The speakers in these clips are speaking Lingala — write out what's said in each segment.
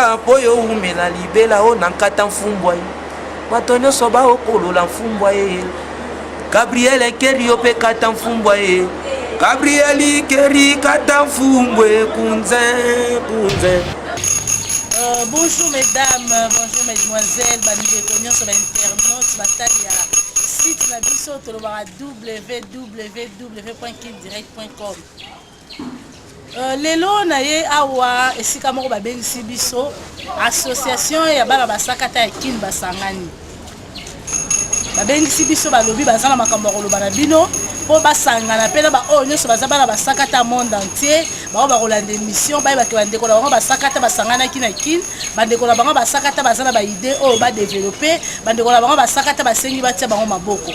kaka poyo umela libela o nankata mfumbwa ye bato nyonso baokolola mfumbwa ye Gabriel Keri yo pe kata mfumbwa ye Gabriel Keri kata mfumbwe kunze Bonjour mesdames, bonjour mesdemoiselles, bandeko nyonso ba internautes batali ya site na biso tolobaka www.kiddirect.com. Lelo na ye awa esika moko babengisi biso association ya bana basakata ya kin basangani. Babengisi biso balobi bazana makambo ya koloba na bino po basangana pe na ba oyo nyonso baza bana basakata monde entier bao bakolanda émission bayebaki bandeko na bango basakata basanganaki na kin bandeko na bango basakata baza na baide oyo badevelope bandeko na bango basakata basengi batia bango maboko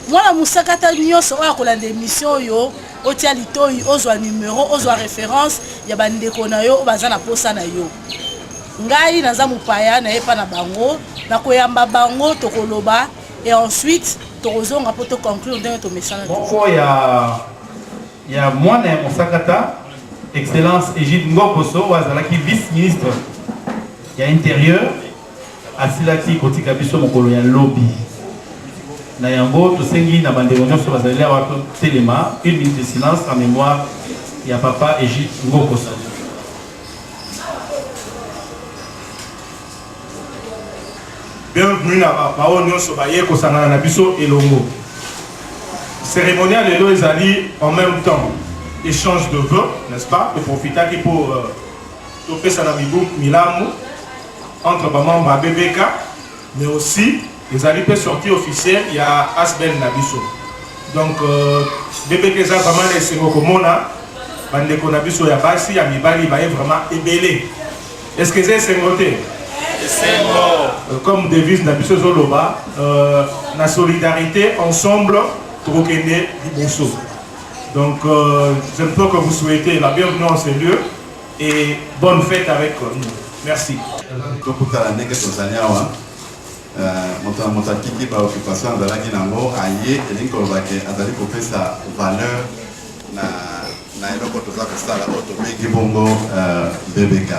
mwana musakata nyonso oyo akolanda émission oyo otia litoi ozwa numero ozwa référence ya bandeko na yo baza na posa na yo ngai naza mupaya na yepa na bango na koyamba bango tokoloba et ensuite tozonga po to conclure ndenge to mesana moko ya mwana ya musakata excellence Egide Ngokoso wazalaki vice-ministre ya intérieur asilaki kotika biso mokolo ya lobby na yango tosengi na bandeko nyonso bazali awa telema une minute de silence en mémoire ya papa Egide Ngokoso. Bienvenue à Bao Nyonso Baye Kosangana na biso elongo. Cérémonial lelo ezali en même temps échange de vœux, n'est-ce pas? De profiter pour toper ça na milamu entre membres à BBK, mais aussi les alliés sortie officielle il y a Asbel Nabiso. Donc BBK ça vraiment les Sengokomona bandeko Nabiso ya basi ya mibali baye vraiment ébélé. Est-ce que c'est Sengoté? Comme devise Nabiso Zoloba, la solidarité ensemble pour Kenya Diboso. Donc je ne peux que vous souhaiter la bienvenue en ce lieu et bonne fête avec nous. Merci. Motakiki ba occupation de la Guinamo aye elinkolobake azali kopesa valeur na eloko toza kosala otomeki bongo BBK.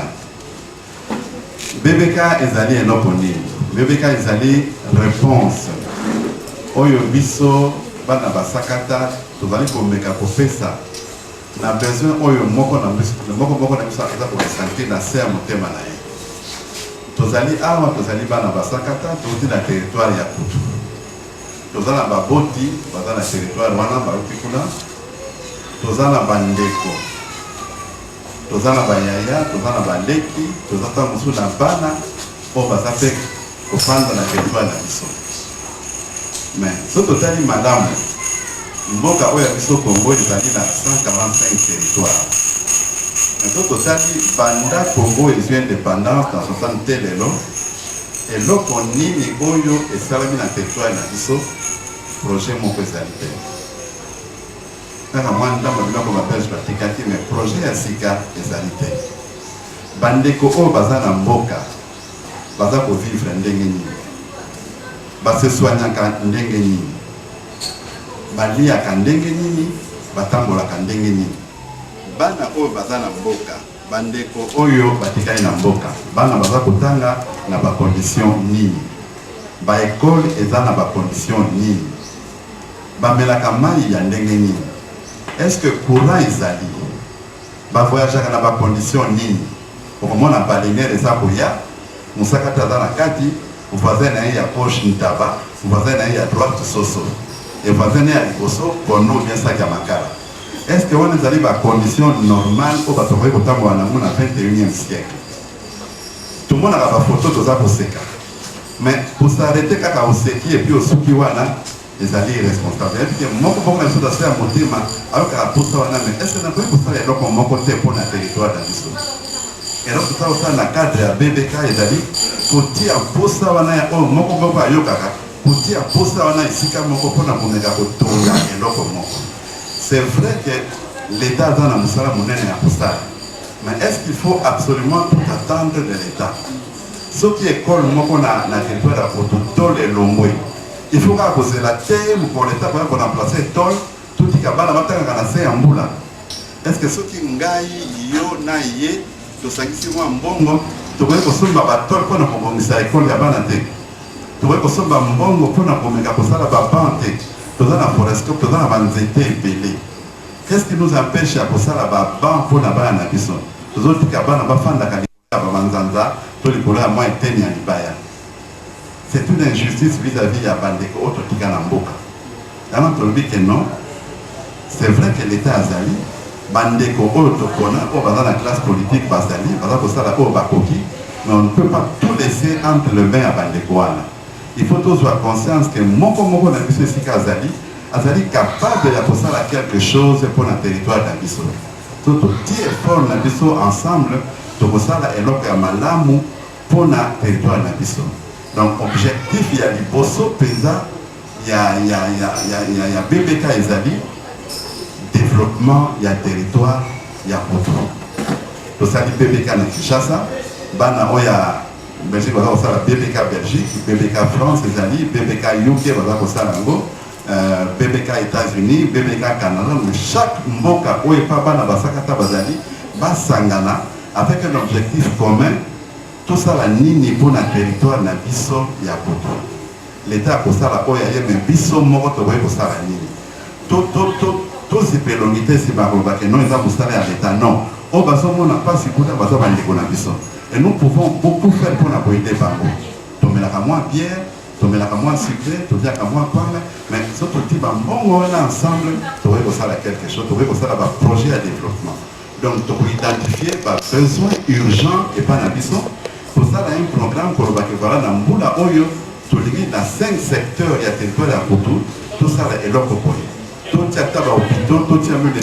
BBK ezali eloko nini? BBK ezali réponse oyo biso bana basakata tozali komeka kopesa na besoin oyo moko na biso aza koresante na se ya motema na ye. Tozali awa tozali bana basakata toti na territoire ya Kutu. Tozali na baboti baza na territoire wana baruti kuna. Tozali na bandeko. Tozali na bayaya, tozali na baleki, tozali musu na bana o baza pe kofanda na territoire na biso. Mais so totali madame mboka oyo biso Congo ezali na 145 territoires. Mais so totali banda Congo ezwi indépendance na 60 lelo eloko nini oyo esalami na territoire na biso projet moko ezali te. Kaka mwana ndambo biloko bapesi batikaki mais projet ya sika ezali te. Bandeko oyo baza na mboka baza kovivre ndenge nini, basesoignaka ndenge nini, baliaka ndenge nini, batambolaka ndenge nini. Bana oyo baza na mboka bandeko oyo batikali na mboka bana baza kotanga na bacondition nini, baekole eza na bacondition nini, bamelaka mai ya ndenge nini, est-ce que courant ezali, bavoyageaka na bacondition nini. Okomona balingere eza koya musakata aza na kati voisin na ye ya poche ntaba voisin na ye ya droite soso et voisin na ye ya liboso kono bien sac ya makala. Est-ce que on ezali bacondition normale oyo bato bakoki kotambola nango na 21e siècle? tomonaka bafoto toza koseka mais kosarete kaka oseki epuis osuki wana ezali irresponsable. Epike moko moko na biso dase ya motema ayokaka posa wana mais est-ce que nakoki kosala eloko moko te mpo na territoire na biso? eloko toza kosala na cadre ya BBK ezali kotia posa wana ya oyo moko moko ayokaka kotia posa wana esika moko mpona komeka kotonga eloko moko. C'est vrai que l'État a dans la monnaie mais est-ce qu'il faut absolument tout attendre de l'État? Ce qui est école, na territoire à Tol et Lomboé. Il faut poser la terre pour l'État pour remplacer Tol, tout ce qui a en boula. Est-ce que ce qui ngaï, yo, na yé, to s'agisse moi mbongo, tokoki kosomba batole mpona kobongisa ekole ya bana te, tokoki kosomba mbongo mpona komeka kosala baban te, toza na forestop, toza na banzete ebele. Qu'est-ce qui nous empêche ya kosala baban mpona bana na biso? Tozotika bana bafandaka likolo ya bamanzanza to likolo ya mwa eteni ya libaya. C'est une injustice vis-à-vis ya bandeko oyo totika na mboka. Yango tolobi ke non, c'est vrai que l'État azali bandeko oyo tokona oyo baza na classe politique bazali baza kosala oyo bakoki, mais on ne peut pas tout laisser entre les mains ya bandeko wana. Il faut tozwa conscience que moko na biso esika azali capable ya kosala quelque chose pour le territoire na biso. To totie effort na biso ensemble tokosala eloko ya malamu pour le territoire na biso. Donc objectif ya liboso penza ya BBK ezali développement ya territoire ya Poto. Tosali BBK na Kinshasa, bana oya Belgique baza kosala BBK Belgique, BBK France ezali, BBK UK baza kosala ngo, BBK États-Unis, BBK Canada, mais chaque mboka oyo pa bana basakata bazali basangana avec un objectif commun. Tout ça la nini pour na territoire na biso ya Poto. L'État kosala oyo ya mais biso moko tokoki kosala nini. To zipelongite si baroba que non eza kosala ya l'État non. O bazomona pasi kuna baza bandeko na biso. Et nous pouvons beaucoup faire pour la aider bango. Tomelaka moins pierre, tomelaka moins sucré, tomelaka moins pomme, mais surtout ti bambongo là ensemble, tokoki kosala quelque chose, tokoki kosala ba projet à développement. Donc tokoki identifier ba besoin urgent et pas na biso. Pour ça, il y a un programme pour le voilà dans Mboula Oyo, tout le dans 5 secteurs, il y a territoire à Poto, tout ça est leur propos. Tout il y a des hôpitaux, tout il y a même des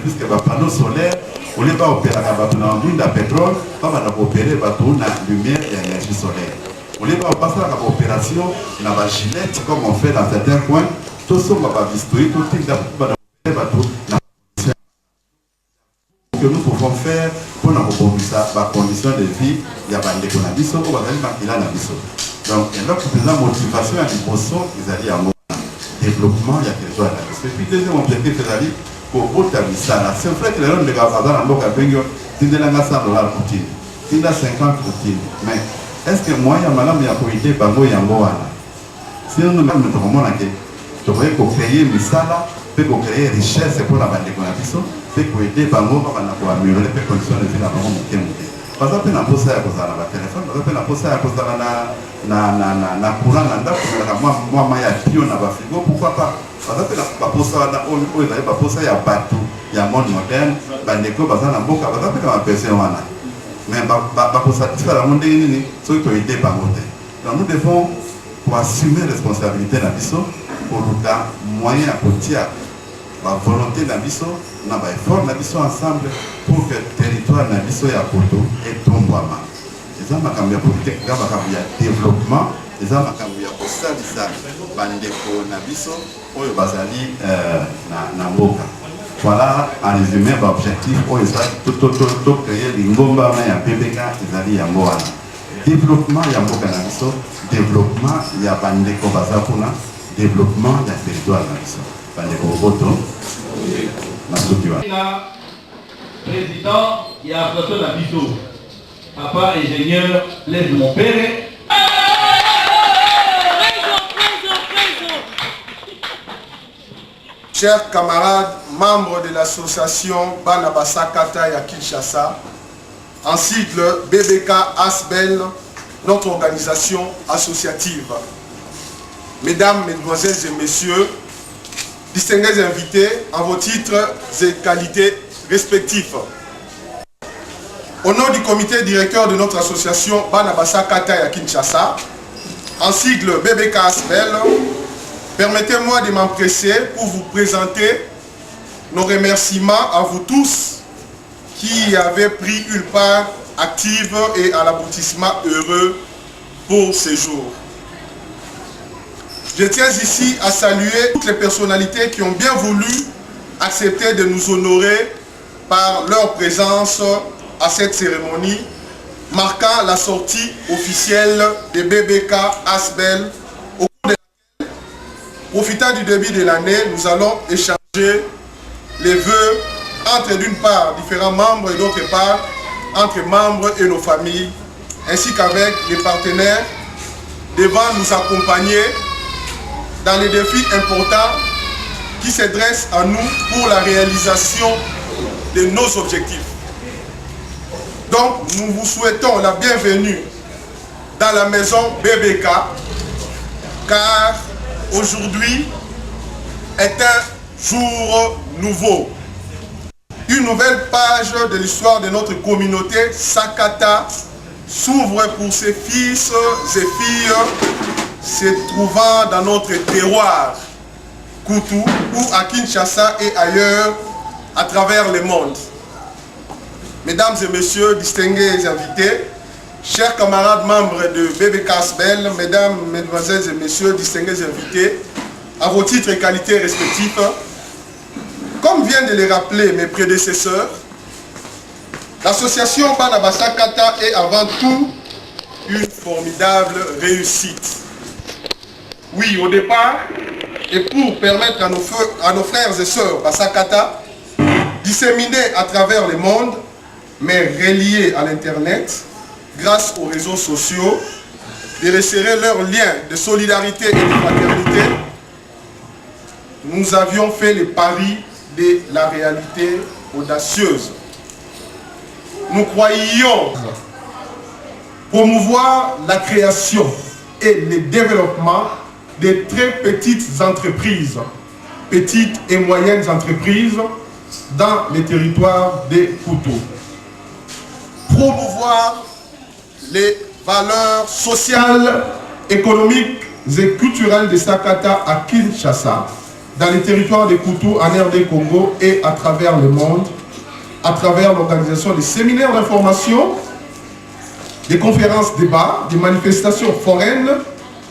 panneaux solaires, on les va opérer à la pétrole, pas va opérer la lumière et l'énergie solaire. On les va passer à l'opération, dans la gilette, comme on fait dans certains coins, tout ça va bistouiller, tout il y a que nous pouvons faire pour la condition de vie, il y a des gens qui sont là. Donc, et là, pour la motivation, il y a des personnes qui allaient à mon développement, il y a des gens là. Et puis, deuxième objectif, c'est pour voter ça. C'est vrai que les gens de Gaza, dans le cas de Bengo, ils ont $100 pour titre, ils ont 50 pour titre. Mais est-ce que moi, il y a madame, il y a pour aider Bango et Angoana? Si nous nous devons créer une salle, pour créer richesse pour la bande de Conabiso, pour aider Bango pour améliorer les conditions de vie dans le monde. Parce que na posa ya kozala na téléphone, parce que na posa ya kozala na courant na ndako na moi ya bio na ba frigo, pourquoi pas? Parce que na posa na o ezali ba posa ya bateau, ya monde moderne, bandeko baza na mboka, baza pe na personne wana. Mais ba posa tika la monde nini, so to aider Bango te. Donc nous devons pour assumer responsabilité na biso pour lutter moyen à côté la volonté d'Abisso, on a effort d'Abisso ensemble pour que le territoire d'Abisso ya Poto est tombouama. Les hommes qui ont politique, les hommes qui ont développement, les hommes qui ont salisa, bandeko d'Abisso, oyo bazali na mboka. Voilà en résumé l'objectif oyo tout créer l'ingomba ya PBK ezali ya mboka. Développement ya mboka d'Abisso, développement ya bandeko bazakuna, développement ya territoire d'Abisso. Président, il y a François Nabiso, papa ingénieur, l'aide de mon père. Chers camarades, membres de l'association Banabasakata ya Kinshasa, en sigle BBK ASBEL, notre organisation associative. Mesdames, Mesdemoiselles et Messieurs, distingués invités en vos titres et qualités respectifs. Au nom du comité directeur de notre association Banabasakata ya Kinshasa, en sigle BBK ASBEL, permettez-moi de m'empresser pour vous présenter nos remerciements à vous tous qui avez pris une part active et à l'aboutissement heureux pour ces jours. Je tiens ici à saluer toutes les personnalités qui ont bien voulu accepter de nous honorer par leur présence à cette cérémonie marquant la sortie officielle de BBK ASBEL, au cours de laquelle, profitant du début de l'année, nous allons échanger les vœux entre d'une part différents membres et d'autre part entre membres et nos familles ainsi qu'avec les partenaires devant nous accompagner dans les défis importants qui se dressent à nous pour la réalisation de nos objectifs. Donc, nous vous souhaitons la bienvenue dans la maison BBK, car aujourd'hui est un jour nouveau. Une nouvelle page de l'histoire de notre communauté Sakata s'ouvre pour ses fils et filles se trouvant dans notre terroir Kutu ou à Kinshasa et ailleurs à travers le monde. Mesdames et messieurs, distingués invités, chers camarades membres de BBK ASBEL, mesdames, mesdemoiselles et messieurs, distingués invités, à vos titres et qualités respectifs, comme viennent de les rappeler mes prédécesseurs, l'association Bana Basakata est avant tout une formidable réussite. Oui, au départ, et pour permettre à nos frères et sœurs Basakata, disséminés à travers le monde, mais reliés à l'Internet, grâce aux réseaux sociaux, de resserrer leurs liens de solidarité et de fraternité, nous avions fait le pari de la réalité audacieuse. Nous croyions promouvoir la création et le développement de très petites entreprises, petites et moyennes entreprises dans les territoires des Kutu. Promouvoir les valeurs sociales, économiques et culturelles de Sakata à Kinshasa, dans les territoires des Kutu, en RD Congo et à travers le monde, à travers l'organisation des séminaires d'information, des conférences débats, des manifestations foraines,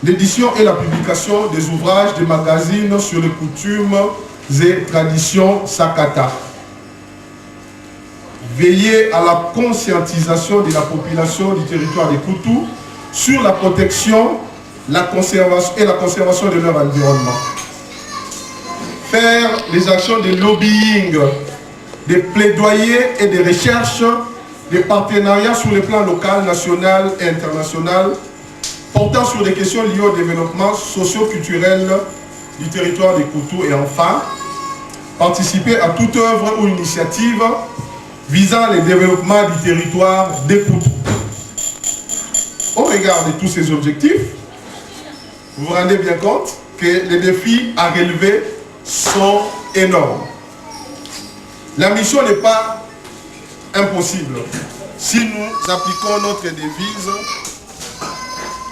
l'édition et la publication des ouvrages, des magazines sur les coutumes et traditions Sakata. Veiller à la conscientisation de la population du territoire des Kutu sur la protection, la conservation et la conservation de leur environnement. Faire des actions de lobbying, des plaidoyers et des recherches, des partenariats sur les plans local, national et international, portant sur des questions liées au développement socio-culturel du territoire des Kutu et enfin, participer à toute œuvre ou initiative visant le développement du territoire des Kutu. Au regard de tous ces objectifs, vous vous rendez bien compte que les défis à relever sont énormes. La mission n'est pas impossible si nous appliquons notre devise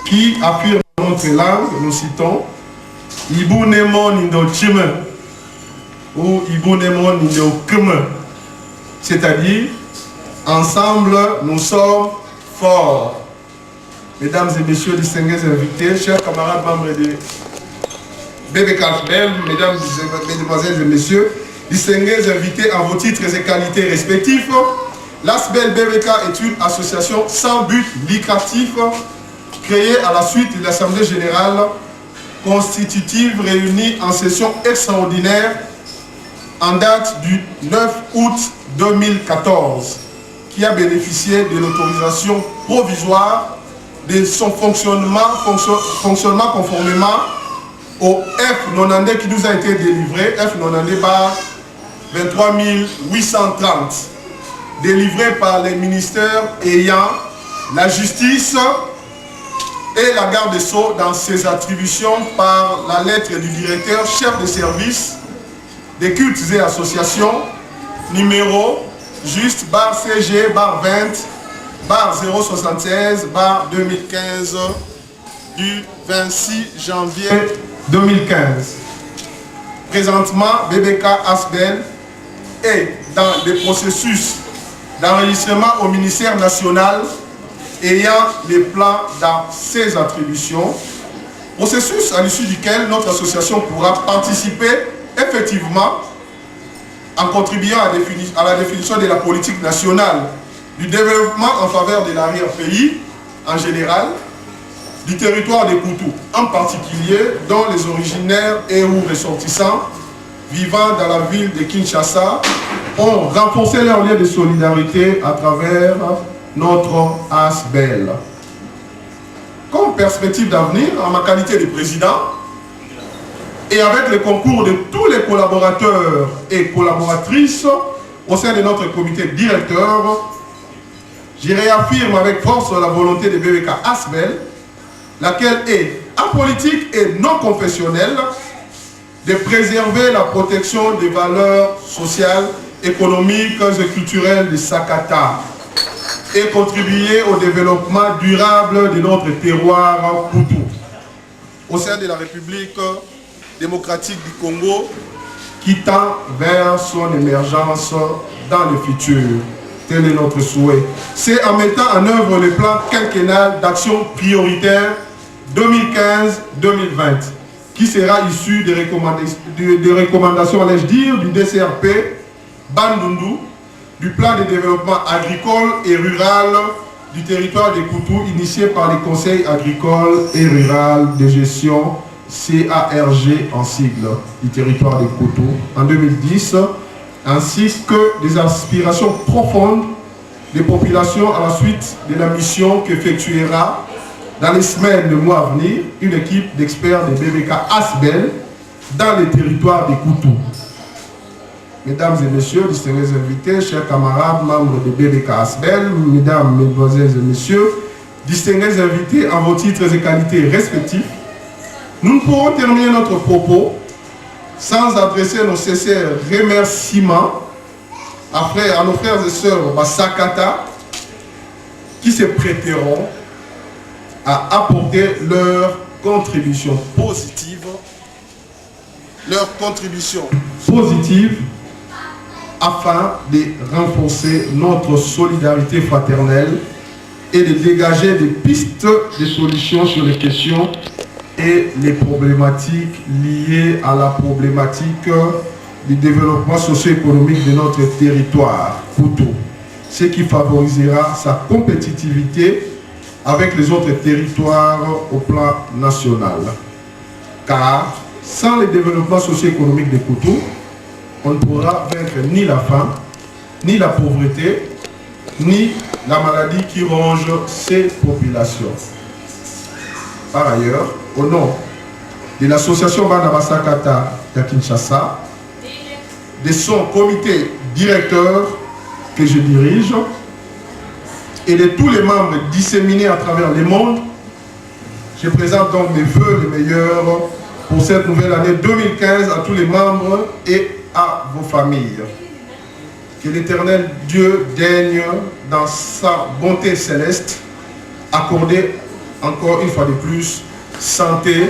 qui affirme notre langue. Nous citons Ibu Nemo Nindo Chime ou Ibu Nemo Nindo Kume, c'est-à-dire ensemble nous sommes forts. Mesdames et messieurs, distingués invités, chers camarades membres de BBK ASBEL, mesdames, mesdemoiselles et messieurs, distingués invités à vos titres et qualités respectifs, l'ASBEL BBK est une association sans but lucratif créée à la suite de l'Assemblée générale constitutive réunie en session extraordinaire en date du 9 août 2014, qui a bénéficié de l'autorisation provisoire de son fonctionnement conformément au F90 qui nous a été délivré, F90 bar 23830, délivré par les ministères ayant la justice et la garde des Sceaux dans ses attributions par la lettre du directeur chef de service des cultes et associations, numéro juste bar CG bar 20 bar 076 bar 2015 du 26 janvier 2015. Présentement, BBK ASBEL est dans le processus d'enregistrement au ministère national ayant les plans dans ses attributions, processus à l'issue duquel notre association pourra participer effectivement en contribuant à la définition de la politique nationale du développement en faveur de l'arrière-pays en général, du territoire des Kutu en particulier, dont les originaires et ou ressortissants vivant dans la ville de Kinshasa ont renforcé leur lien de solidarité à travers notre ASBEL. perspectives d'avenir en ma qualité de président et avec le concours de tous les collaborateurs et collaboratrices au sein de notre comité directeur, je réaffirme avec force la volonté de BBK Asbel, laquelle est apolitique et non confessionnelle, de préserver la protection des valeurs sociales, économiques et culturelles de Sakata et contribuer au développement durable de notre terroir Hutu. Au sein de la République démocratique du Congo, qui tend vers son émergence dans le futur. Tel est notre souhait. C'est en mettant en œuvre le plan quinquennal d'action prioritaire 2015-2020, qui sera issu des recommandations, allais-je dire, du DCRP, Bandundu, du plan de développement agricole et rural du territoire des Koutou, initié par les conseils agricoles et rural de gestion CARG en sigle du territoire des Koutou en 2010, ainsi que des aspirations profondes des populations à la suite de la mission qu'effectuera dans les semaines, le mois à venir, une équipe d'experts de BBK Asbel dans les territoires des Koutou. Mesdames et messieurs, distingués invités, chers camarades, membres de BBK Asbel, mesdames, mesdemoiselles et messieurs, distingués invités en vos titres et qualités respectifs, nous ne pourrons terminer notre propos sans adresser nos sincères remerciements à nos frères et sœurs Basakata qui se prêteront à apporter leur contribution positive afin de renforcer notre solidarité fraternelle et de dégager des pistes de solutions sur les questions et les problématiques liées à la problématique du développement socio-économique de notre territoire, Hutu, ce qui favorisera sa compétitivité avec les autres territoires au plan national. Car sans le développement socio-économique des Hutu, on ne pourra vaincre ni la faim, ni la pauvreté, ni la maladie qui ronge ces populations. Par ailleurs, au nom de l'association Bana Basakata de Kinshasa, de son comité directeur que je dirige et de tous les membres disséminés à travers le monde, je présente donc mes vœux les meilleurs pour cette nouvelle année 2015 à tous les membres et à vos familles. Que l'Éternel Dieu daigne dans sa bonté céleste accorder encore une fois de plus santé,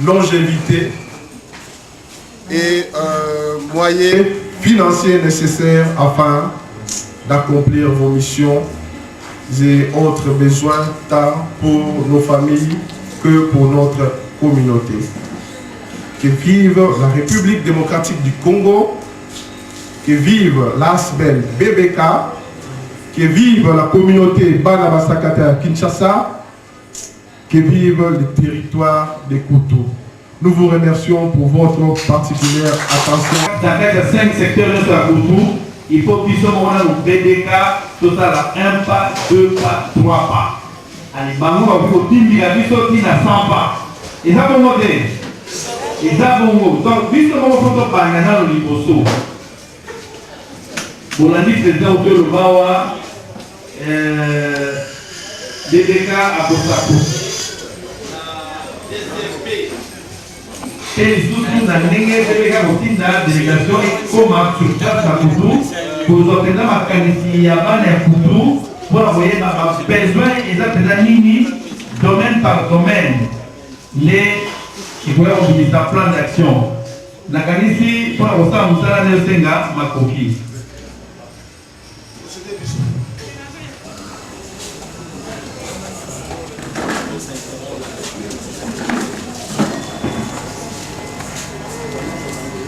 longévité et moyens financiers nécessaires afin d'accomplir vos missions et autres besoins tant pour nos familles que pour notre communauté. Que vive la République démocratique du Congo, que vive l'Asbel BBK, que vive la communauté Bana Basakata à Kinshasa, que vive le territoire des Koutou. Nous vous remercions pour votre particulière attention. Dans les 5 secteurs de la Koutou, il faut qu'ils soient au BDK, total à 1 pas, 2 pas, 3 pas. Allez, bango, il faut 10 000 habitants, à 100 pas. Et ça, bon, et ça, bon, donc, puisque on peut pas gagner le liposo, pour la liste des gens de Bawa, BDK à Bosako. Et surtout, dans les BDK, on a une délégation comme sur place à Koutou, pour obtenir ma qualité à Koutou, pour envoyer ma besoin et ça, c'est domaine par domaine. Il faut utiliser un plan d'action. La qualité, pour avoir ça, on a ma coquille.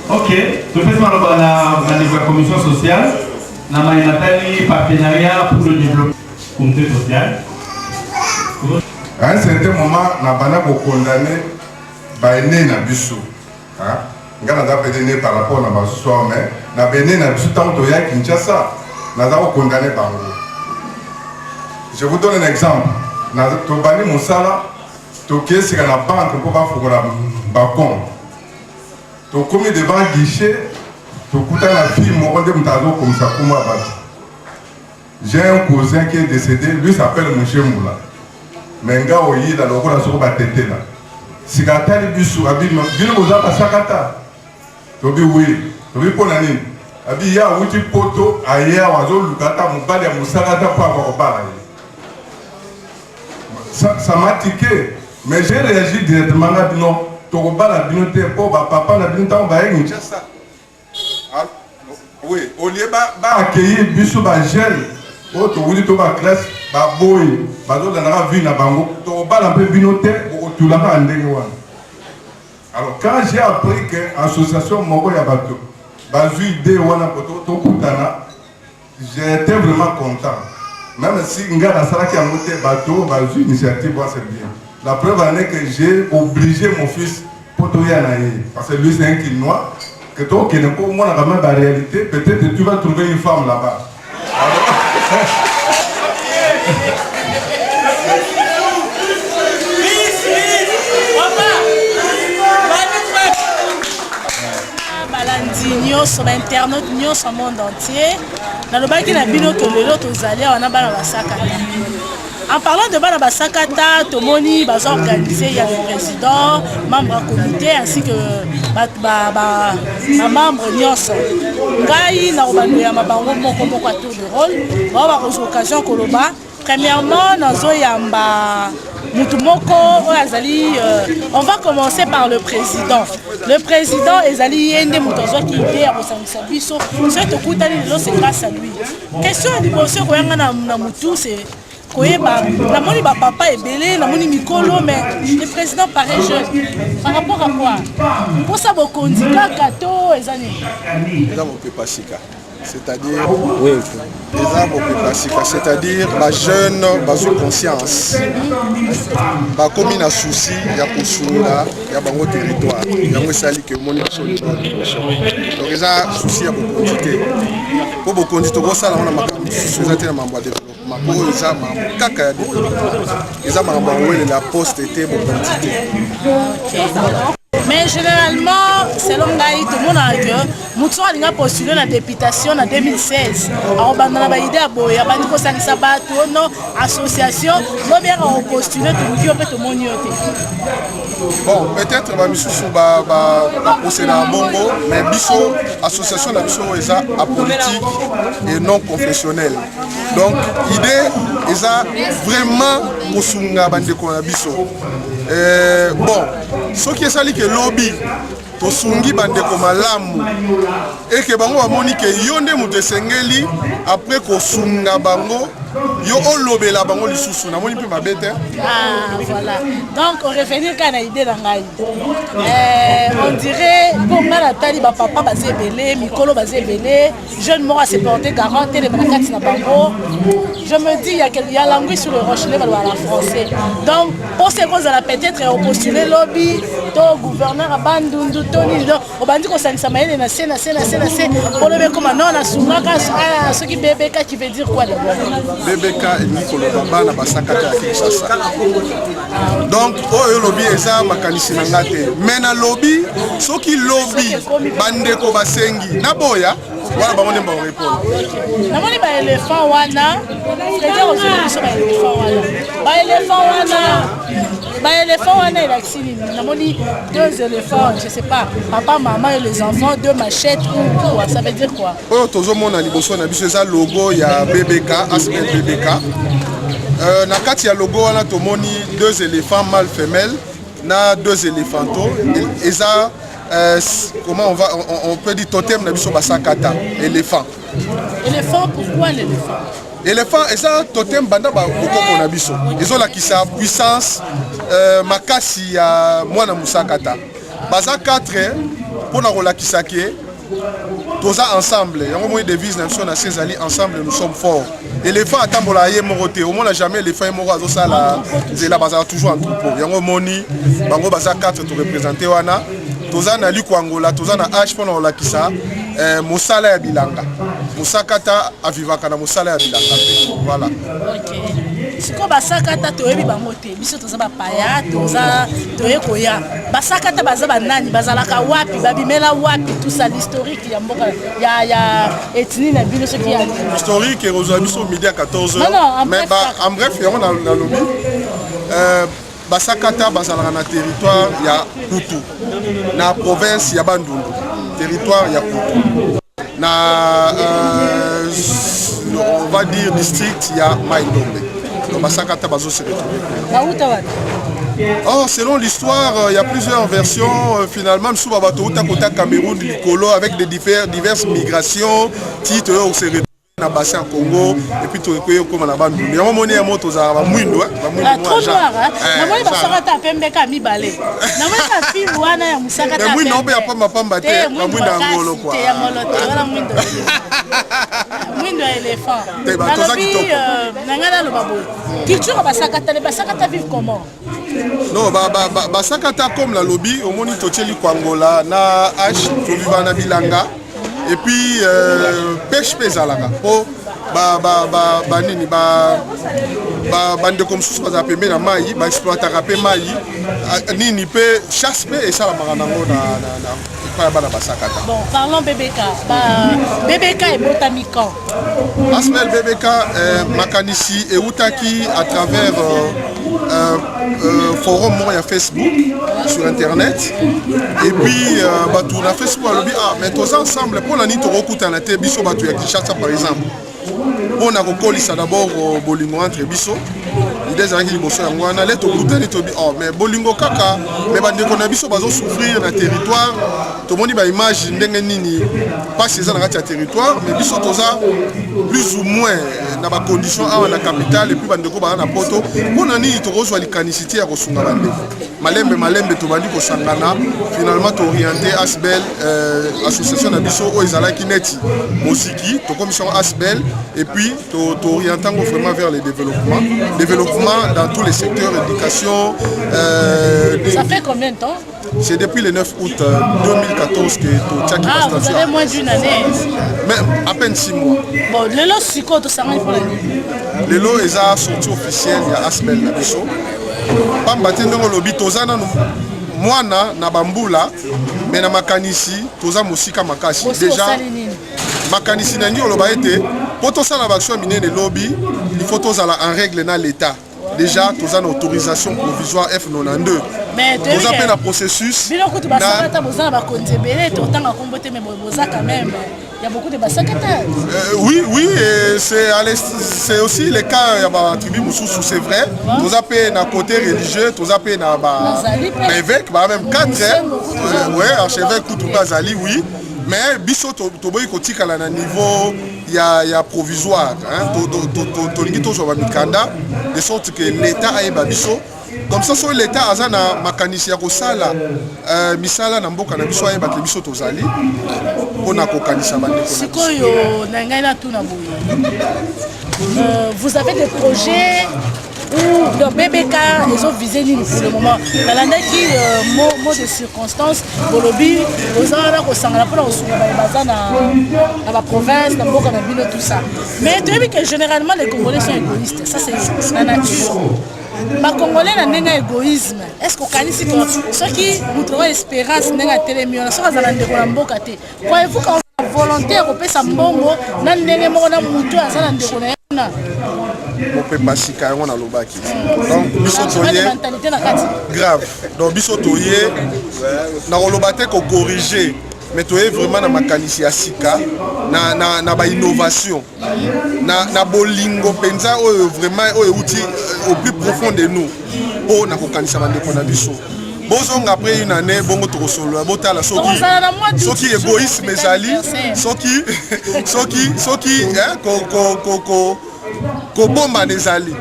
Ok, je fais la commission sociale, la partenariat pour le développement comité social. À un certain moment, on a condamné Baïné Nabiso. On a condamné par rapport à Nabiso, mais on a condamné Nabiso tant que Toya Kinshasa. On a condamné Bango. Je vous donne un exemple. On a condamné Moussala toke sika na banque mpo bafungola bacon tokomi devant guichet tokuta na fille moko nde moto azokomisa kuma bato. J'ai un cousin qui est décédé, lui s'appelle Mouché Moula. Mais nga oyida lokola soko batete la sika tali biso abi bino boza basakata tobi oui tobi pona nini abi ya wuti poto aya wazo lukata mobali ya musakata pa bakobala ye. Ça m'a tiqué, mais j'ai réagi directement à bino tokobala bino te po ba papa na bino tango ba yengi ça. Oui, au lieu ba accueillir biso ba gel o to wuli to ba classe ba boy bazo danaka vie na bango tokobala mpe bino te okotulaka ndenge wana. Alors quand j'ai appris que association moko ya bato bazwi idée wana poto tokutana, j'étais vraiment content. Même si nga nasalaki yango te bato bazwi initiative, c'est bien. La preuve en est que j'ai obligé mon fils pour toya na ye parce que lui c'est un Quinois que toi qui ne pas moi la même réalité, peut-être que tu vas trouver une femme là-bas. balandi nyonso bainternaute nyonso monde entier nalobaki na bino tolelo tozali wana bana basakata. En parlant de bana basakata, tomoni bazo organisé, il y a le président, membre du comité ainsi que ma membre nyonso. Ngai na obanu ya mabango moko moko tour de rôle. Ba ba occasion koloba. Premièrement, nazo yamba mutu moko azali on va commencer par le président. Le président ezali yende mutozo ki idée à osangisa biso. C'est to kutani lelo c'est grâce à lui. Question de bosso ko yanga na mutu c'est la moni ba papa est belé, la moni mikolo, mais le président paraît jeune. Par rapport à quoi? Pour ça, beaucoup de kato et années. C'est-à-dire, oui, c'est-à-dire la jeune baso conscience. Ba commune a souci, il y a pour soula, il y a bango territoire, il y a sali que mon donc ils ont souci à beaucoup quantité. Pour beaucoup quantité, ça là on a marqué sur la développement. Pour ils ont kaka ils ont la poste était beaucoup quantité. Mais généralement, selon Gaï, tout le monde a dit que Moutson a postulé la députation en 2016. Alors, on a idée à Boya, on a dit que ça va association, on a postulé tout le monde. Bon, peut-être que Bissou va procéder à Bongo, mais Bissou, association de Bissou est apolitique et non confessionnelle. Donc, l'idée est vraiment pour Sunga Bandeko Bissou. Bon, ce qui est sali que lobby to sungi bandeko malamu et que bango amoni que yonde mutu sengeli après ko sunga bango yo olobela bango lisusu na moni pe mabete. Ah voilà. Donc on revenir kana idée dans ngai. On dirait pour la tali ba papa bazebele, mikolo bazebele, jeune mort se porter garant les banakati na bango. Je me dis il y a langue sur le rocher va la français. Donc pour ces causes là peut-être on postuler lobby to gouverneur à Bandundu Tony donc on bandi ko sanisa maene na sena pour le comme non na sungaka ce qui BBK qui veut dire quoi d'abord? BBK et Nicolo Baba na basakata ya Kinshasa. Donc oyo lobby eza makanisi na ngate. Mais na lobby soki lobby bandeko basengi na boya voilà ba mone ba répondre. Na moni ba éléphant wana, c'est-à-dire aujourd'hui so ba éléphant wana il a accident. Na moni deux éléphants, je sais pas, papa, maman et les enfants, deux machettes ou quoi, ça veut dire quoi? Oyo tozomona liboso na biso eza logo ya BBK, Asbel BBK. Na kati ya logo wana tomoni deux éléphants mâle femelle na deux éléphantaux eza comment on peut dire totem na biso basakata éléphant. Éléphant, pourquoi l'éléphant? Éléphant eza totem banda ba kokoko na biso ezola kisa puissance makasi ya mwana musakata baza 4 pona kolakisa ke toza ensemble yango moyi devise na biso na Césali ensemble nous sommes forts. Éléphant atambola ye moko te omona jamais éléphant moko azosala nzela baza toujours en troupeau yango moni bango baza 4 to représenter wana toza na likwangola toza na H pona kolakisa mosala ya bilanga musakata avivaka na mosala ya bilanga voilà. OK. siko basakata toyebi bango te biso toza bapaya toza toye koya basakata baza banani bazalaka wapi babimela wapi tout ça l'historique ya mboka ya ethnie na bino ce qui a historique et aux biso midi à 14h mais en bref on a lobby basakata bazalaka na territoire ya Kutu na province ya Bandundu territoire ya Kutu na on va dire district ya Maïdombe. Donc basakata bazo se retrouver. Oh, selon l'histoire, il y a plusieurs versions. Finalement, sous Babato Kota Cameroun, Nicolo, avec des diverses migrations, titres au Séréto. Na bassin Congo et puis tout comme la bande mais on monnaie moto za ba mwindo ba trop noir na moi basakata pembe ka mibale na moi ka fi wana ya musakata pembe mwindo obe apa mapamba te ba mwindo ngolo kwa te ngolo te wala mwindo mwindo éléphant te ba toza kitoko na ngala lo babo culture basakata vivre comment non basakata comme la lobby au moni totieli kwa Angola na H to vivre na bilanga et puis pêche pezalaka po nini bande comme ça baza pembe na mai ba exploitaka pe mai nini pe chasse pe et ça la maranango na bana basakata. Bon, parlons BBK. BBK est botaniquant. Asbel BBK makanisi et utaki à travers forum moya Facebook sur internet et puis batu na Facebook alobi mais tous ensemble pour la nit rokuta na te biso batu ya Kinshasa par exemple. On a recollisé d'abord bolingo entre biso. L'idée c'est qu'il bosse en Ghana. Les tokutani tobi mais bolingo kaka mais bandeko na biso bazo souffrir na territoire. Tout le monde ba image ndenge nini pas chez na kati ya territoire mais biso toza plus ou moins na ba condition à la capitale et puis bandeko ba na poto. Pona ni to rozwa likanisité ya kosunga bande. Malembe to bandi ko sangana finalement to orienté Asbel association na biso o ezalaki neti mosiki to commission Asbel et puis t'orientant vraiment vers le développement dans tous les secteurs, éducation. Ça fait combien de temps? C'est depuis le 9 août 2014 que tu as quitté la station. Vous avez moins d'une année? Mais à peine 6 mois. Bon, le lot c'est quoi? Le lot est sorti officiel, il y a Asbel na biso. Pambate ndongo lobi tozana mwana na bambula mais na makanisi toza mosika makasi déjà makanisi nangi oloba ete po tosala baction minene lobby il faut tozala en règle na l'état déjà toza na autorisation provisoire F92 mais toza pe na processus bilo kutu basakata bozana ba konzebele totanga kombote mais boza quand même il y a beaucoup de basakata. Oui, c'est aussi le cas ya ba tribu mususu c'est vrai toza pe na côté religieux toza pe na ba évêque ba même 4 ouais archevêque kutu bazali oui. Mais biso toboyi kotikala na niveau ya provisoire hein tolingi tozwa mikanda de sorte que l'état ayeba biso comme ça so l'état aza na makanisi ya kosala misala na mboka na biso ayeba ke biso tozali pona kokanisa bandeko sikoyo na ngai na tuna boye vous avez des projets ou dans BBK ils ont visé pour le moment nalandaki mot de circonstance bolobi ozala ko sangala pour osunga baza na ba province na mboka na bino tout ça mais tu vois que généralement les Congolais sont égoïstes ça c'est la nature ba Congolais na ndenge égoïsme est-ce qu'on kanisi to ceux qui montreront espérance ndenge telemi na soka zala ndeko na mboka te croyez-vous qu'on a volonté ko pesa mbongo na ndenge moko na mutu azala ndeko na on pasika yango na lobaki donc biso toye grave donc biso toye na kolobate ko corriger mais toye vraiment na makanisi ya sika na ba innovation na bolingo penza oyo vraiment oyo uti au plus profond de nous po na kokanisa bandeko na biso bozonga après une année bongo to solo botala soki égoïsme ezali soki hein Kobomba nezali.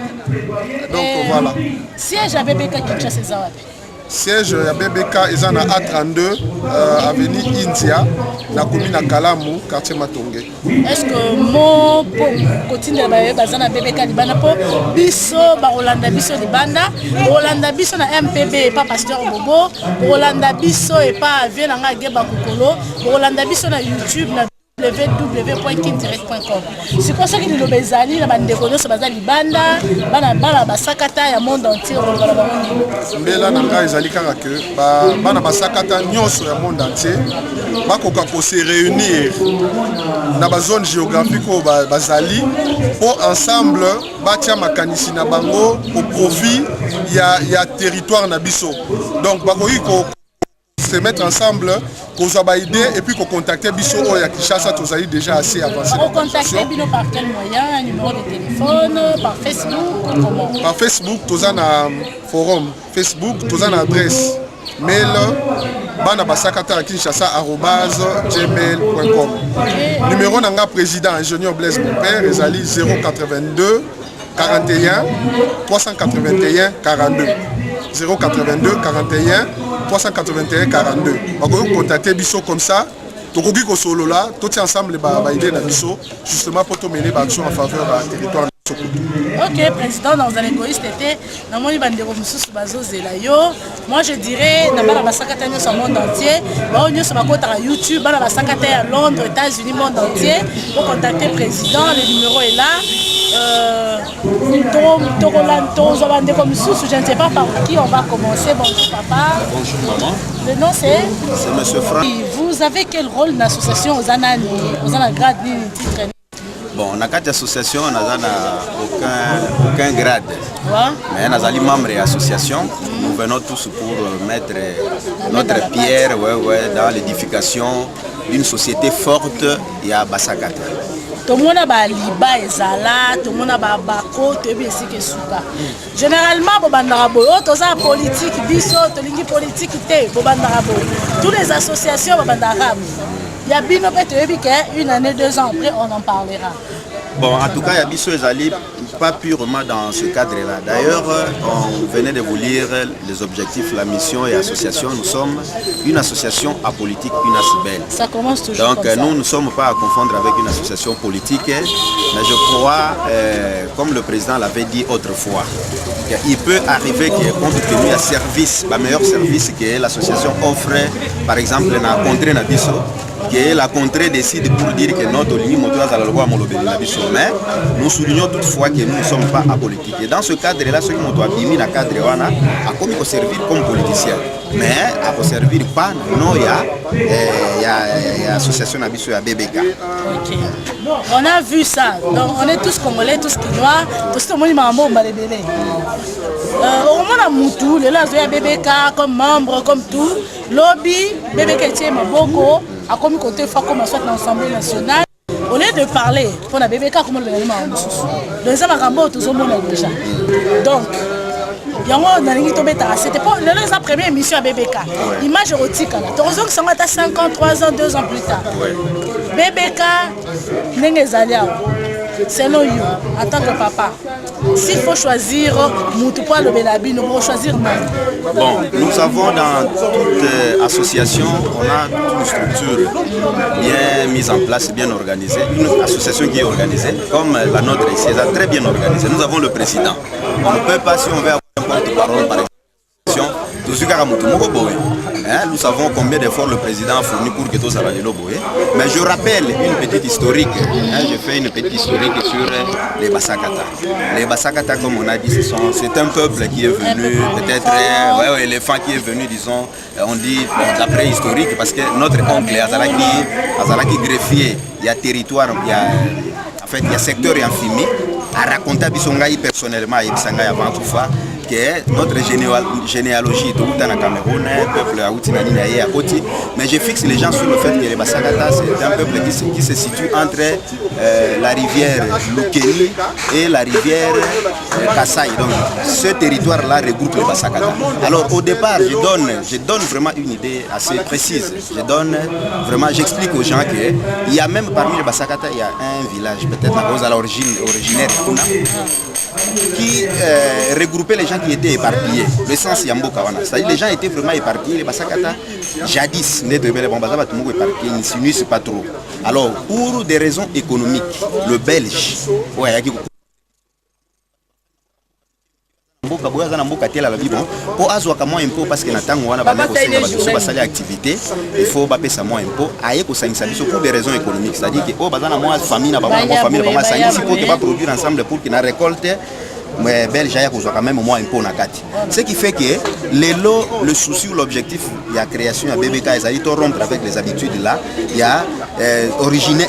Donc voilà. Siège à BBK Kinshasa c'est wapi? Siège à BBK ezana A32 avenue India na commune Kalamu quartier Matonge. Est-ce que mo continue bazana BBK libana po biso ba Rolanda biso libanda Rolanda biso na MPB et pas pasteur Bobo Rolanda biso et pas vient na ngeba kokolo Rolanda biso na YouTube na www.kindirect.com. C'est pour ça que nous bezali na bandeko nyonso baza libanda bana basakata ya monde entier kolobala bango. Mbela na ngai ezali kaka que bana basakata nyonso ya monde entier bakoka ko se réunir na ba zone géographique o bazali pour ensemble batia makanisi na bango au profit ya territoire na biso. Donc bakoki ko se mettre ensemble pour avoir idée et puis qu'on contacter biso ou ya Kinshasa tous allez déjà assez avancé. On contacter bino par quel moyen, numéro de téléphone, par Facebook ou comment? Par Facebook, tous en a forum Facebook, tous en adresse mail banabasakata@kinshasa@gmail.com. Numéro nanga président ingénieur Blaise Boupère, ezali 082 41 381 42. 082 41 381 42. On peut contacter Bisso comme ça. Donc on dit que solo là, tout ensemble les idées na Bisso justement pour mener l'action en faveur du territoire. Ok, président, dans un égoïste était, dans mon bandero mususu bazo zelayo. Moi je dirais, dans la basakata sur le monde entier, bah on y sur ma côte à YouTube, dans la basakata à Londres, États-Unis, monde entier. Pour contacter le président, le numéro est là. Je ne sais pas par qui on va commencer. Bonjour papa. Bonjour maman. Le nom c'est Monsieur Franck. Vous avez quel rôle dans l'association aux Anani, aux Anagrades, titre? Bon, on a 4 associations, on n'a aucun grade. Ouais. Mais on a des membres de l'association. Nous venons tous pour mettre notre pierre dans l'édification d'une société forte et à Basakata. Tout le monde a liba ezala, tout le monde a bako, tout le monde a suka. Généralement, bobandarabo, tous les politique, biso, tolingi politique té, bobandarabo. Toutes les associations bobandarabo. Il y a bien une année, 2 ans après, on en parlera. Bon, en tout cas, Yabiso Ezali, pas purement dans ce cadre-là. D'ailleurs, on venait de vous lire les objectifs, la mission et l'association. Nous sommes une association apolitique, une ASBEL. Ça commence toujours donc, comme ça. nous ne sommes pas à confondre avec une association politique, mais je crois, comme le président l'avait dit autrefois, il peut arriver que, compte tenu à service, le meilleur service que l'association offre, par exemple, dans la contrée Nabiso, que la contrée décide pour dire que notre ligne motoise à la loi Molobé-Nabiso. Mais nous soulignons toutefois que nous ne sommes pas apolitiques. Et dans ce cadre-là, ce qui nous doit bien dans le cadre, a comme servir comme politicien. Mais à servir pas, non, il y a l'association Nabiso et BBK. Ok. On a vu ça. Donc on est tous congolais, tous quinois, tous le monde mambo malébélé. Au moment où Moutou, le là, il y a BBK comme membre, comme tout. Lobby, BBK tient Maboko, a comme côté fois comme soit dans l'Assemblée nationale. Au lieu de parler, pour la BBK, comme le gouvernement a les Amagambo, tous au monde déjà. Donc, c'était pas la première émission à BBK. Image érotique. Tu as raison que ça va être 53 ans, 2 ans plus tard. BBK, selon you, en tant que papa, s'il faut choisir Moutoupa le Bélabi, nous allons choisir même. Bon, nous avons dans toute association, on a une structure bien mise en place, bien organisée, une association qui est organisée, comme la nôtre ici, elle est très bien organisée. Nous avons le président. On ne peut pas, si on veut avoir un porte-parole par exemple, nous savons combien d'efforts le président a fourni pour que tout ça aille. Mais je rappelle une petite historique. Je fais une petite historique sur les Basakata. Les Basakata, comme on a dit, c'est un peuple qui est venu, peut-être éléphant qui est venu, disons, on dit d'après historique, parce que notre oncle Azalaki greffier, il y a territoire, il y a secteur et amphimie. A raconté personnellement avant tout ça que notre généalogie tout dans le Cameroun, peuple à côté, mais je fixe les gens sur le fait que les Basakata c'est un peuple qui se situe entre la rivière Lukeni et la rivière Kassai. Donc ce territoire-là regroupe les Basakata. Alors au départ, je donne vraiment une idée assez précise. J'explique aux gens qu'il y a même parmi les Basakata, il y a un village, peut-être à l'origine originaire qui regroupait les gens qui étaient éparpillés. Le sens Yamboka, c'est-à-dire les gens étaient vraiment éparpillés. Les Basakata, jadis, ils ne s'unissent pas trop. Alors, pour des raisons économiques, le Belge, baboya za na mboka tela la bibo po azwa ka moins impôt parce que na tango wana bana ko senga bato ba sali activité il faut ba pesa moins impôt aye ko sangisa biso pour des raisons économiques, c'est-à-dire que o bazana moi famille na ba famille ba sangisi pour que ba produire ensemble pour que na récolte mais belge a quand même moins impôt na kati. Ce qui fait que le souci ou l'objectif il y a création à BBK ils allaient rompre avec les habitudes là, il y a origine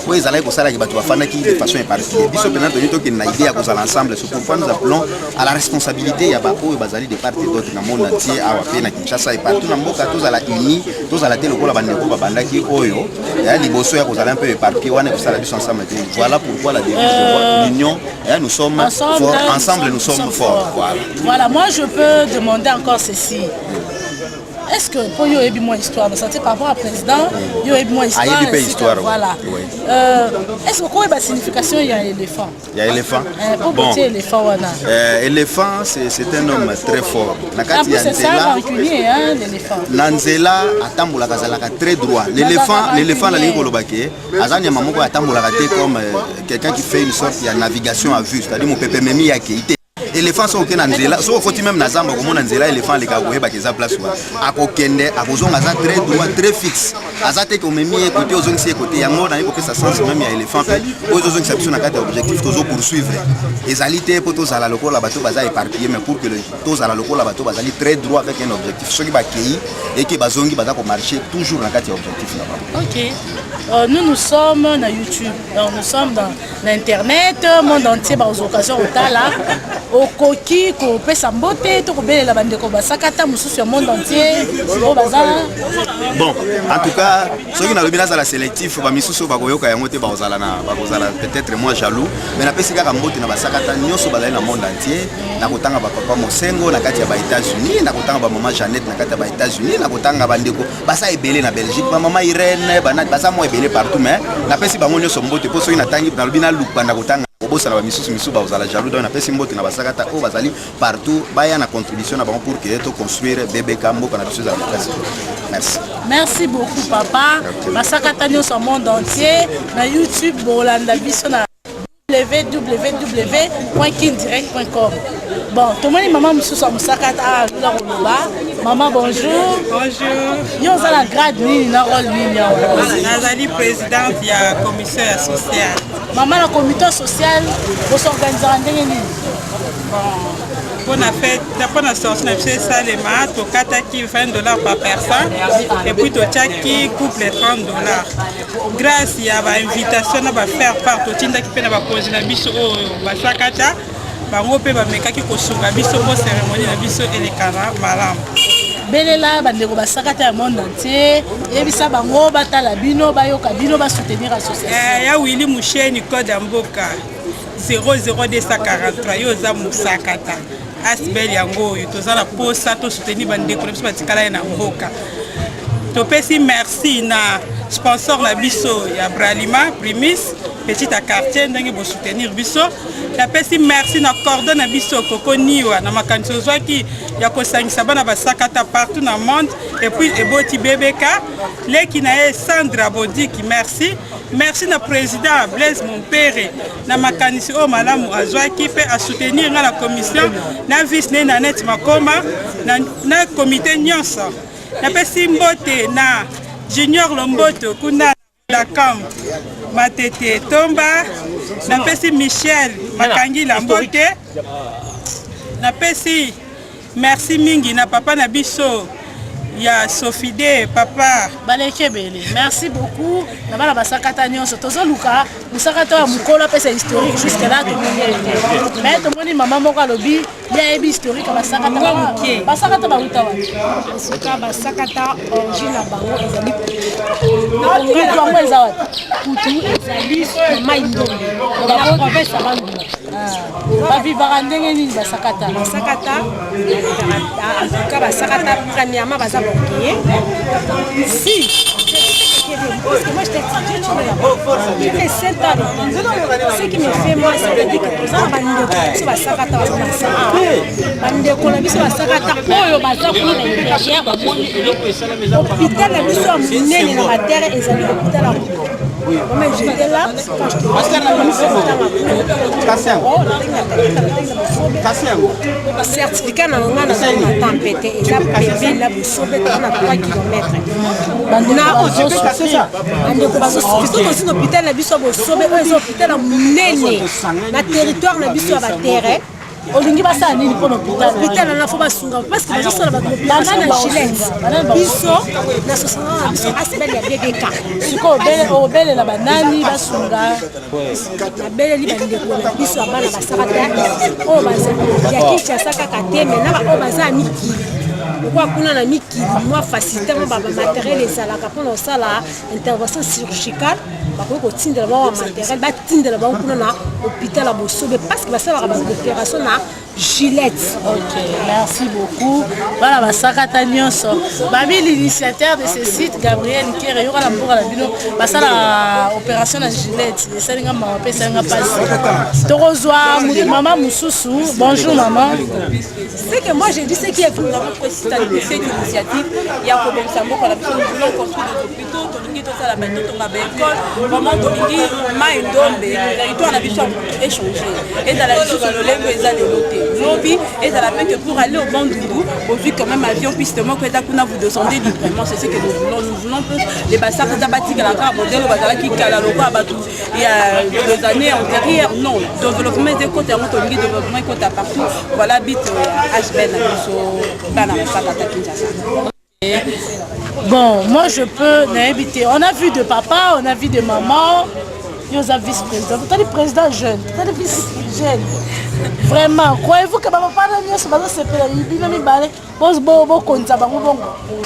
où ils allaient pour ça là qui va faire qui de façon éparpillée. Biso pendant que nous avons une idée à cause de l'ensemble, c'est pourquoi nous appelons à la responsabilité il y a pas où bazali de part et d'autre dans le monde entier à Wapé na Kinshasa et partout dans mboka tous à la uni, tous à la télé ko la bandeko ba bandaki oyo ya liboso ya kozala un peu éparpillé wana ko sala biso ensemble. Voilà pourquoi la devise de l'union nous sommes ensemble nous sommes forts. Voilà, moi je peux demander encore ceci. Est-ce que pour yo ebi moi histoire, mais ça c'est par rapport au président, yo ebi moi histoire. Voilà. Est-ce que quoi est la signification il y a éléphant? Il y a éléphant. Bon. Éléphant wana. Éléphant c'est un homme très fort. En plus c'est ça rancunier hein l'éléphant. Nanzela atambola kazalaka très droit. L'éléphant la lingo lobake, azanya mamoko atambola te comme quelqu'un qui fait une sorte de navigation à vue, c'est-à-dire mon pépé memi ya keité. Éléphant sont aucun nzela so faut même na zamba comme nzela éléphant les kaboye ba keza place wa akokende akozonga za très droit très fixe azate ko memi côté ozongi si côté yango na ko ça sens même ya éléphant pe ozongi sa biso na kata objectif tozo poursuivre ezalité pour tous à la lokola bateau baza éparpillé mais pour que le tous à la lokola bateau bazali très droit avec un objectif ce qui ba kei et qui bazongi baza ko marcher toujours na kata objectif là. OK. Nous sommes dans YouTube, donc nous sommes dans l'internet, monde entier par occasion au tala. Okoki ko pesa mbote to ko belela bandeko basakata mususu ya monde entier o bazala. Bon, en tout cas, ceux qui n'ont pas la sélectif ba misusu ba koyoka yango te ba ozala na ba kozala peut-être moi jaloux, mais na pesi kaka mbote na basakata nyoso bazala na monde entier, na kotanga ba papa Mosengo na kati ya ba États-Unis, na kotanga ba maman Jeannette na kati ya ba États-Unis, na kotanga bandeko basa ebele na Belgique, ba maman Irène bana basa mo ebele partout mais na pesi bango nyoso mbote po soki na tangi na lobina lupa na kotanga bosala ba misusu ba ozala jaloux donc na pesi mbote na basakata o bazali partout baya na contribution na bango pour que to construire BBK mboka na biso za place. Merci. Merci beaucoup papa. Basakata nyoso monde entier na YouTube bolanda biso na www.kindirect.com. Bon, tout le monde maman misusu musakata la roloba. Maman bonjour. Bonjour. Yo za la grade ni na rôle ni ya. Nazali présidente ya commission sociale. Maman la comité social vous s'organiser ndenge nini? Bon, on a fait pour la sortie de ça les maths au kataki $20 par personne et puis au tchaki couple $30. Grâce à l'invitation à faire part au tinda qui peut na poser na biso au basakata bango pe ba meka ki kosunga biso pour cérémonie na biso elekana malam. Belela bandeko basakata ya monde entier yebisa bango batala bino bayoka bino ba soutenir association. Ya Willy Moucheni code mboka 00243 yo za musakata. Asbel yango yo tozala posa to soutenir bandeko biso batikala na mboka. Topesi merci na sponsor na biso ya Bralima Primis petit à quartier ndenge bo soutenir biso. La pesi merci na cordon na biso kokoniwa na makanzo zwaki ya kosangisa bana basakata partout na monde et puis eboti BBK leki na Sandra Bodiki merci. Merci na président Blaise Mompere na makanisi o malamu azwaki pe a soutenir na la commission na vice na net makoma na comité nyonso. Na pesi mbote na Junior Lomboto kuna la cam Matete Tomba na pesi Michel Makangi Lambote na pesi merci mingi na papa na biso ya Sofide papa balekebele merci beaucoup na bala basakata nyonso tozoluka musakata ya mukolo pesa historique jusque là tout le monde mais tout le monde maman moko lobi ya ebi historique basakata ba utawa suka basakata origine bango ezali na ngito wango ezawat kutu ezali mai ndombe la province abandu ba vivara ndenge nini basakata ka basakata premièrement baza bloqué si moi j'étais 7 ans. Ce qui me fait moi c'est que ça va nous basakata bandeko na biso basakata oyo baza kuna na intérieur hôpital na biso munene na terre ezali hôpital Moi, j'étais là, quand je certificat na nga na tempête et là bébé là bosobe na 3 km. Na ande ko bazo aussi hôpital na biso bosobe oyo hôpital na munene na territoire na biso ya ba terre. olingi basala nini mpona hôpital wana fo basunga parce que bazosala bana na gilet biso na sosanga na biso asibeli ya BBK sikoyo obelela banani basunga abeleli bandeko na biso ya bana basakata oyo baza ya Kinshasa kaka te me na oyo baza ya mikili pourquoi kuna na mikili mwa facilité mo bamateriel ezalaka mpona kosala intervention chirurgicale bakoki kotindela bango bamateriel batindela bango kuna na hôpital ya bosobe parce que basalaka baopération na Gillette. Ok, merci beaucoup. Voilà, basakata nyonso. Babi l'initiateur de ce site, Gabriel Kere, yora la mboka la bino, basa la opération na Gillette. Ça n'enga ma ça n'enga pas. Torozwa, maman Moussousou. Bonjour maman. C'est que moi j'ai dit ce qui est vraiment précis de cette initiative. Il y a comme ça pour la personne nous voulons construire des hôpitaux, tolingi tout ça la bateau ton école, vraiment tolingi maïndombe, territoire la vision échanger. Et dans la vie sur le lèvre ils allaient noter. Lobby et ça la peine que pour aller au Bandundu, au vu quand même avion puisse tellement que vous descendez librement, c'est ce que nous voulons. Nous voulons que les bassins qui bâtis la carte modèle qui il y a des années antérieures, non. Développement des côtés, développement des côtés partout. Voilà, bit HBN, bon, moi je peux n'habiter. On a vu de papa, on a vu de maman. Nous avons vice-président. Vous êtes président jeune, vous êtes vice jeune. Vraiment, croyez-vous que papa nous sommes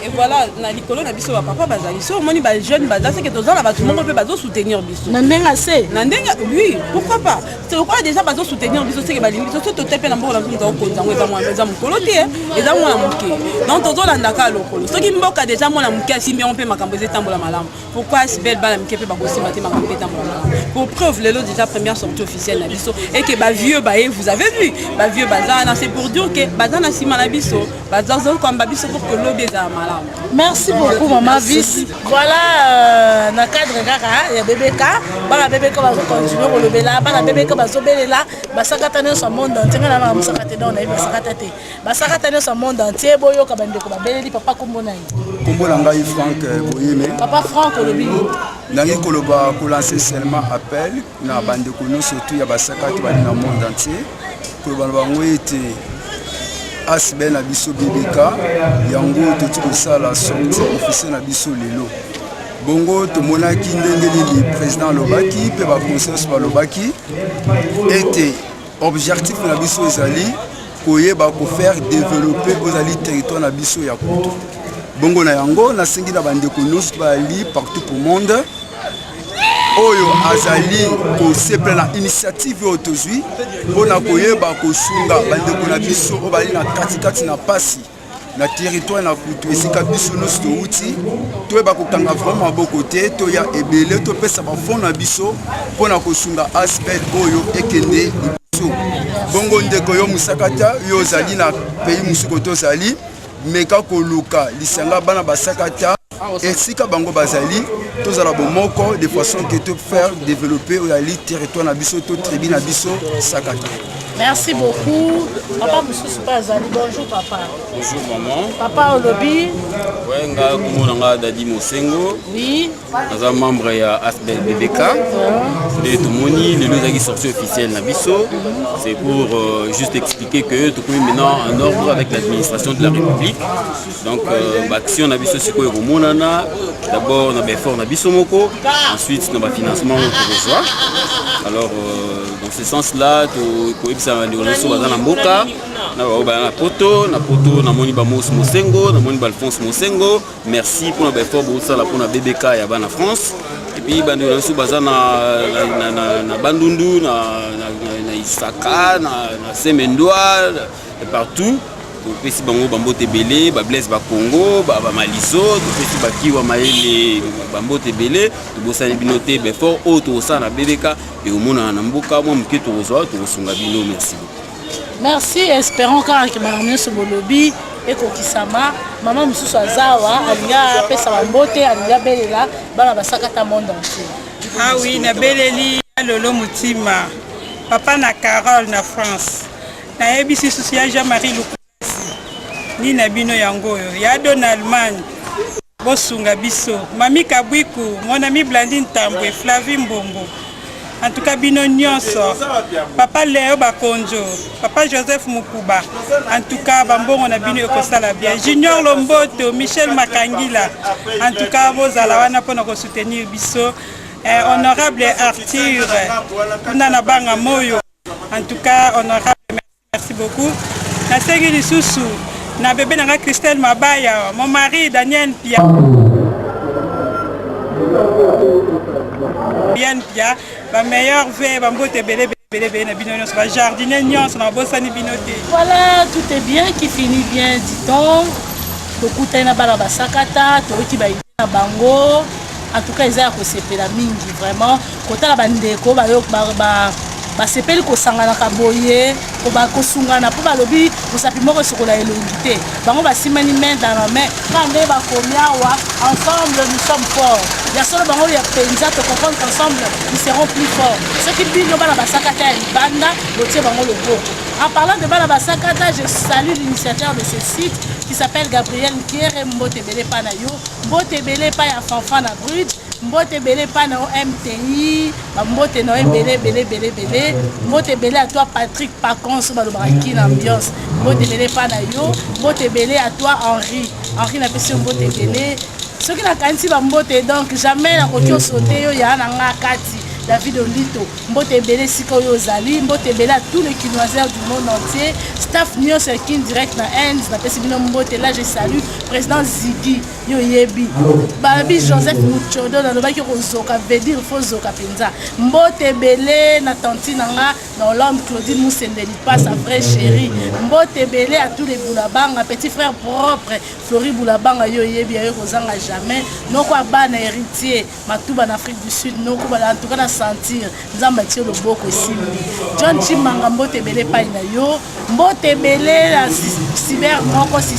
et voilà, na likolo na biso papa bazali so moni ba jeune baza c'est que tous na bato mongo pe bazo soutenir biso. Na ndenga se. Na ndenga oui, pourquoi pas? C'est pourquoi déjà bazo soutenir biso c'est que ba limite so to tepe na mboka na biso ko nzango eza mwa eza mukolo te eza mwa muke. Donc tozo landa ka lokolo. So ki mboka déjà mwa muke asimbi on pe makambo etambola malamu. Pourquoi si belle bala muke pe ba ko simba te makambo etambola malamu. Pour preuve lelo déjà première sortie officielle na biso et que ba vieux ba vous avez vu, ba vieux bazana c'est pour dire que bazana sima na biso, bazana comme babiso pour que l'obé za malamu. Merci beaucoup maman Vice. Voilà na cadre kaka ya BBK, bana BBK bazo continuer ko lobela, bana BBK bazo belela, basakata ne so monde entier na musakata dans na basakata te. Basakata ne so monde entier boyo ka bandeko ba beleli papa kombo na yi. Kombo na ngai Franck Boyeme. Papa Franck Olobi. Nangi koloba ko lancer seulement appel na bandeko no surtout ya basakata ba na monde entier. Ko bango ete asbe na biso BBK yango toti kosala sortie officielle na biso lelo bongo tomonaki ndenge nini président lobaki pe ba conseillers balobaki ete objectif na biso ezali koyeba ko faire développer ozali territoire na biso ya Kutu bongo na yango nasengi na bandeko nyonso bali partout pour monde oyo azali kosepela na initiative oyo tozwi mpona koyeba kosunga bandeko na biso oyo bali na katikati na pasi na territoire na Kutu esika biso nyonso touti toyeba kokanga vraiment maboko te toya ebele topesa bafond na biso mpona kosunga aspect oyo ekende biso bongo ndeko yo musakata yo ozali na pays mosuku tozali meka koluka lisanga bana basakata esika bango bazali tozala bomoko de façon que te faire développer le territoire na biso to tribu na biso sakata. Merci beaucoup. Papa Moussous Bazali, bonjour papa. Bonjour maman. Papa Olobi. Ouais, nga kumonanga Dadi Mosengo. Oui. Naza membre ya Asbel BBK. Et tout moni le nous a sorti officiel na biso. C'est pour juste expliquer que tout est maintenant en ordre avec l'administration de la République. Donc action na biso sikoyo komonana. D'abord na effort na biso moko, ensuite na financement pour rejoindre. Alors dans ce sens-là, tout ça les ressources bazana mboka na poto na moni ba Mosengo na moni ba Alphonse Mosengo. Merci pour notre effort pour ça pour na BBK ya bana France. Et puis bande ressources bazana na Bandundu na Isaka na Semendwa et partout. Pesi bango bambote belé ba Blaise ba Congo ba Malizo pesi ba kiwa maele bambote belé to bosani binote be fort auto ça na BBK et au mona na mboka moi mke to rezoa to sunga bino merci beaucoup. Merci, espérons que Maman Sobolobi et Kokisama maman Moussou Azawa alinga pesa bambote alinga belela bana basakata monde entier. Ah oui, na beleli lolo mutima. Papa na Carole na France. Na ebisi soucia Jean-Marie Lukwasi. Ni na bino yango yo. Ya don Allemagne. Bosunga biso. Mami Kabwiku, mon ami Blandine Tambwe, Flavie Mbombo. En tout cas, bino nyonso. Papa Léo Bakonjo, Papa Joseph Mukuba. En tout cas, bambongo na bino ekosala bien. Junior Lomboto, Michel Makangila. En tout cas, vos alawana pour nous soutenir biso. Honorable Arthur, Kunana Banga Moyo. En tout cas, honorable, merci beaucoup. Na segi lisusu, na bébé nanga Christelle Mabaya, mon mari Daniel Pia. Bien Pia, ba meilleur vœu, ba mbote belé na bino nyonso, ba jardinier nyonso na bosani binote. Voilà, tout est bien qui finit bien, dit-on. Tokuta na bala basakata, toki ba na bango. En tout cas, ils ont accepté la mingi vraiment. Quand la bande ko ba sepeli ko sangana ka boye, ko ba ko sungana po ba lobi, ko sapi moko sokola elongité. Bango ba simani main dans la main. Quand ba komia wa, ensemble nous sommes forts. Ya solo bango ya penza te comprendre qu'ensemble nous serons plus forts. Ce qui bino bala basakata banda, lotie bango le beau. En parlant de bala basakata, je salue l'initiateur de ce site qui s'appelle Gabriel Kere Mbote Bele Panayo, Mbote Bele pa ya fanfan na bridge, Mbote Bele pa na MTI, Mbote no Bele Mbote Bele à toi Patrick Pacons Balobraki l'ambiance, Mbote Bele pa na yo, Mbote Bele à toi Henri na pesi Mbote Bele. Ce qui n'a kanti ba mbote donc jamais na koti sauter yo ya na ngakati. David Olito, Mbote Bele Siko Yozali, Mbote Bele à tous les kinoiseurs du monde entier, staff Nyon Serkin direct na Enz, na Pesibino Mbote, là je salue, président Ziggy, Yo Yebi, Babi Joseph Muchodo, na Lobaki Rozoka, Vedir Fozoka Penza, Mbote Bele, na Tanti Nanga, na Hollande Claudine Moussendeli, pas sa vraie chérie, Mbote Bele à tous les Boulabanga, petit frère propre, Flori Boulabanga, Yo Yebi, Yo Kozanga jamais, Noko Abana héritier, Matouba en Afrique du Sud, Noko en tout cas sentir nzamba tie le boko simbi John Chimanga Mbote Bele pa na yo Mbote Bele la cyber moko si